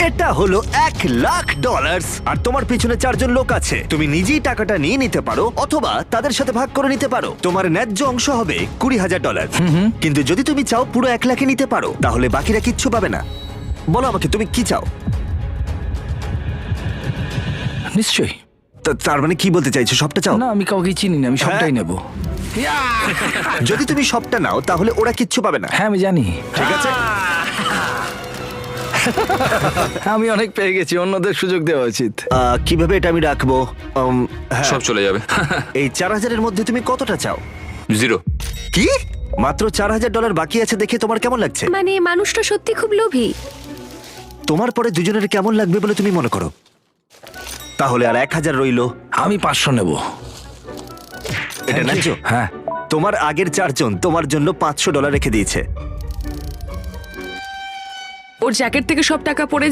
এটা হলো $1,00,000 আর তোমার পিছনে 4 জন লোক আছে। তুমি নিজেই টাকাটা নিয়ে নিতে পারো অথবা তাদের সাথে ভাগ করে নিতে পারো। তোমার ন্যায্য অংশ হবে $20,000। কিন্তু যদি তুমি চাও পুরো 1,00,000 নিতে পারো, তাহলে বাকিরা কিচ্ছু পাবে না। বলো আমাকে তুমি কি চাও। নিশ্চয়ই। তার মানে কি বলতে চাইছো, সবটা চাও? না, আমি কাউকে চিনি না, আমি সবটাই নেব। যদি তুমি সবটা নাও তাহলে ওরা কিচ্ছু পাবে না। হ্যাঁ, আমি জানি। ঠিক আছে, আমি অনেক পেয়ে গেছি, অন্যদের সুযোগ দেওয়া উচিত। কিভাবে এটা আমি রাখবো? হ্যাঁ, সব চলে যাবে। এই 4,000-এর মধ্যে তুমি কতটা চাও? 0। কি? মাত্র $4,000 বাকি আছে দেখে তোমার কেমন লাগছে? মানে মানুষটা সত্যি খুব লোভী। তোমার পরে দুজনের কেমন লাগবে বলে তুমি মনে করো? তাহলে আর 1,000 রইলো। আমি 500 নেব। এটা ন্যায্য? হ্যাঁ। তোমার আগের 4 জন তোমার জন্য $500 রেখে দিয়েছে। ওর জ্যাকেট থেকে সব টাকা পড়ে